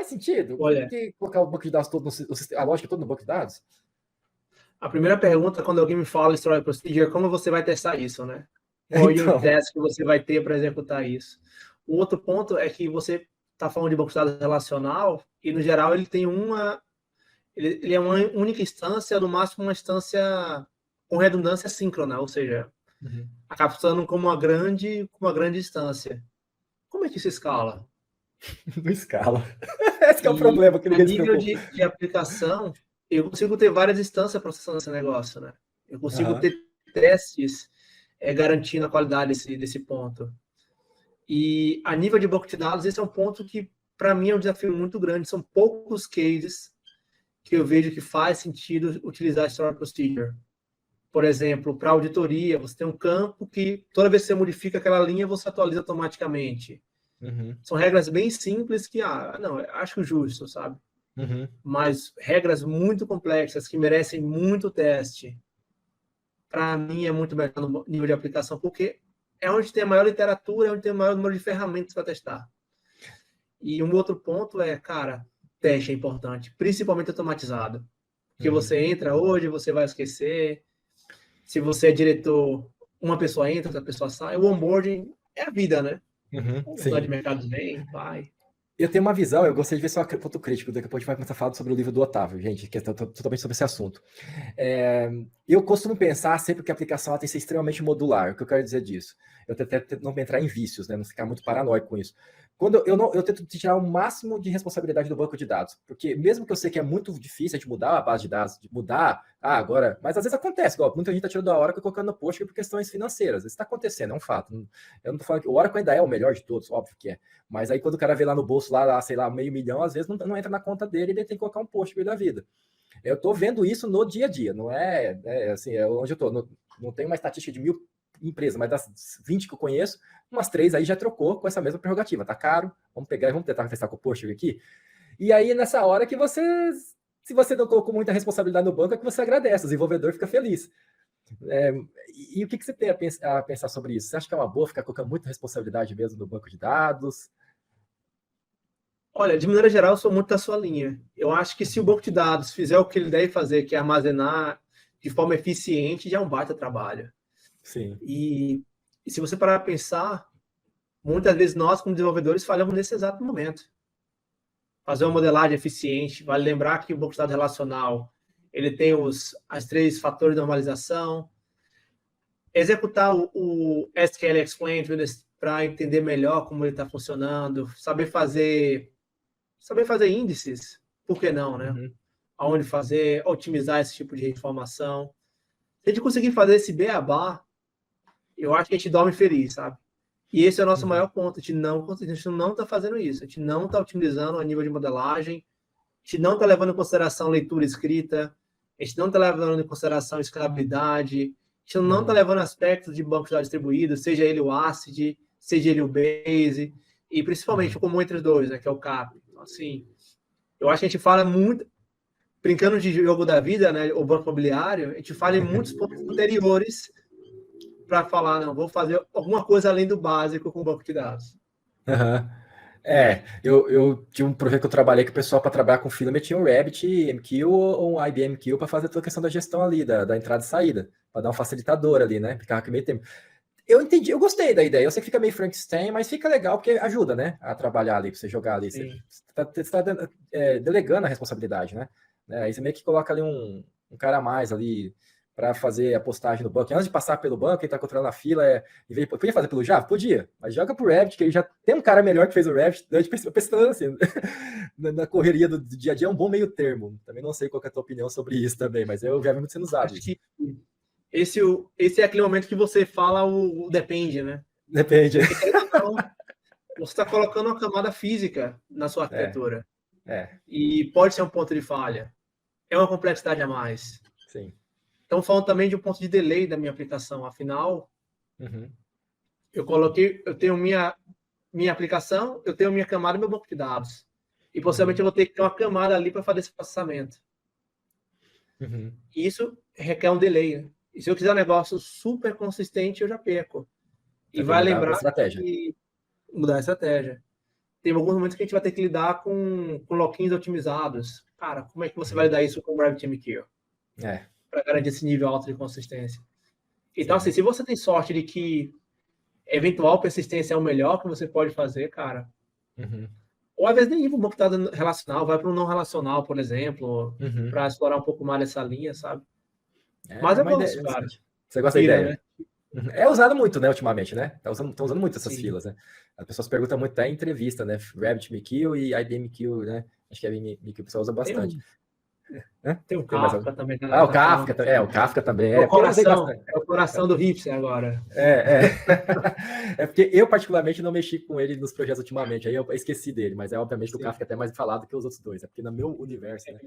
Faz sentido? Olha, Por que colocar o banco de dados todo, a lógica toda no banco de dados? a primeira pergunta, quando alguém me fala Story Procedure, como você vai testar isso, né? Qual o unit Então, test que você vai ter para executar isso? O outro ponto é que você está falando de banco de dados relacional e, no geral, ele tem ele é uma única instância, no máximo uma instância com redundância síncrona, ou seja, acaba funcionando como uma grande instância. Como é que isso escala? não escala. Esse que é o E problema que a ninguém se nível preocupa. de aplicação, eu consigo ter várias instâncias processando esse negócio, né? Eu consigo Aham. ter testes garantindo a qualidade desse ponto. E a nível de banco de dados, esse é um ponto que, para mim, é um desafio muito grande. São poucos cases que eu vejo que faz sentido utilizar Story Procedure. Por exemplo, para auditoria, você tem um campo que toda vez que você modifica aquela linha, você atualiza automaticamente. Uhum. São regras bem simples que, não, acho justo, sabe? Uhum. Mas regras muito complexas que merecem muito teste, para mim é muito melhor no nível de aplicação, porque é onde tem a maior literatura, é onde tem o maior número de ferramentas para testar. E um outro ponto é, cara, teste é importante, principalmente automatizado. Porque Uhum. você entra hoje, você vai esquecer. Se você é diretor, uma pessoa entra, outra pessoa sai. O onboarding é a vida, né? Uhum. O estudante Sim. de mercado vem, vai. Eu tenho uma visão, eu gostaria de ver só um ponto crítico, daqui a pouco a gente vai começar a falar sobre o livro do Otávio, gente, que é totalmente sobre esse assunto. Eu costumo pensar sempre que a aplicação tem que ser extremamente modular. O que eu quero dizer disso? Eu tento não entrar em vícios, né? Não ficar muito paranoico com isso. Quando eu tento tirar o máximo de responsabilidade do banco de dados, porque mesmo que eu sei que é muito difícil de mudar a base de dados, de mudar, agora, mas às vezes acontece, igual, muita gente está tirando a Oracle e colocando no Postgre por questões financeiras. Isso está acontecendo, é um fato. Eu não estou falando que o Oracle ainda é o melhor de todos, óbvio que é. Mas aí quando o cara vê lá no bolso, lá sei lá, $500 mil, às vezes não entra na conta dele e ele tem que colocar um Postgre da vida. Eu estou vendo isso no dia a dia, não assim, é onde eu estou. Não tem uma estatística de 1.000 empresas, mas das 20 que eu conheço, umas 3 aí já trocou com essa mesma prerrogativa. Tá caro, vamos pegar e vamos tentar testar com o Postgre aqui. E aí, nessa hora que se você não colocou muita responsabilidade no banco, é que você agradece, o desenvolvedor fica feliz. E o que você tem a pensar sobre isso? Você acha que é uma boa ficar colocando muita responsabilidade mesmo no banco de dados? Olha, de maneira geral, eu sou muito da sua linha. Eu acho que se o banco de dados fizer o que ele deve fazer, que é armazenar de forma eficiente, já é um baita trabalho. Sim. E se você parar para pensar, muitas vezes nós, como desenvolvedores, falhamos nesse exato momento. Fazer uma modelagem eficiente, vale lembrar que o banco de dados relacional, ele tem as 3 fatores de normalização, executar o SQL Explain para entender melhor como ele está funcionando, saber fazer índices, por que não, né? Uhum. Aonde fazer, otimizar esse tipo de informação. Se a gente conseguir fazer esse beabá, eu acho que a gente dorme feliz, sabe? E esse é o nosso maior ponto. A gente não está fazendo isso. A gente não está otimizando a nível de modelagem. A gente não está levando em consideração leitura escrita. A gente não está levando em consideração escalabilidade. A gente não está levando aspectos de banco de dados distribuído, seja ele o ACID, seja ele o Base, e principalmente o comum entre os dois, né, que é o CAP. Então, assim, eu acho que a gente fala muito, brincando de jogo da vida, né, o banco imobiliário, a gente fala em muitos pontos anteriores para falar, não, vou fazer alguma coisa além do básico com o banco de dados. Uhum. Eu tinha um projeto que eu trabalhei que o pessoal, para trabalhar com Filament, tinha um Rabbit MQ ou um IBM MQ para fazer toda a questão da gestão ali, da entrada e saída, para dar um facilitador ali, né? Ficava aqui meio tempo. Eu entendi, eu gostei da ideia. Eu sei que fica meio Frankenstein, mas fica legal porque ajuda, né? A trabalhar ali, para você jogar ali. Você está delegando a responsabilidade, né? Aí você meio que coloca ali um cara a mais ali para fazer a postagem no banco. E antes de passar pelo banco, quem está controlando a fila podia fazer pelo Java? Podia, mas joga pro Revit, que ele já tem um cara melhor que fez o Revit. Pensando assim, na correria do dia a dia é um bom meio termo. Também não sei qual é a tua opinião sobre isso também, mas eu já vi muito sendo usado Acho isso. que esse é aquele momento que você fala o depende, né? Depende. Porque então, você está colocando uma camada física na sua arquitetura. E pode ser um ponto de falha. É uma complexidade a mais. Sim. Então, falando também de um ponto de delay da minha aplicação. Afinal, eu tenho minha aplicação, eu tenho minha camada e meu banco de dados. E possivelmente eu vou ter que ter uma camada ali para fazer esse processamento. E isso requer um delay. Né? E se eu quiser um negócio super consistente, eu já perco. E vai lembrar a estratégia. que mudar a estratégia. tem alguns momentos que a gente vai ter que lidar com lock-ins otimizados. Cara, como é que você vai lidar isso com o RabbitMQ? Para garantir esse nível alto de consistência. Então, assim, se você tem sorte de que eventual persistência é o melhor que você pode fazer, cara, ou às vezes nem ir para um banco de dados relacional, vai para um não relacional, por exemplo, para explorar um pouco mais essa linha, sabe? Mas eu gosto, cara. Você gosta da ideia? Né? É usado muito, né, ultimamente, né? Estão usando muito essas filas, né? As pessoas perguntam muito até em entrevista, né? RabbitMQ e IBMQ, né? Acho que a IBMQ o pessoal usa bastante. Tem o Kafka também. O Kafka também. O Kafka também. É o coração do hipster agora. É porque eu, particularmente, não mexi com ele nos projetos ultimamente. Aí eu esqueci dele, mas obviamente o Kafka é até mais falado que os outros dois. É porque no meu universo, né?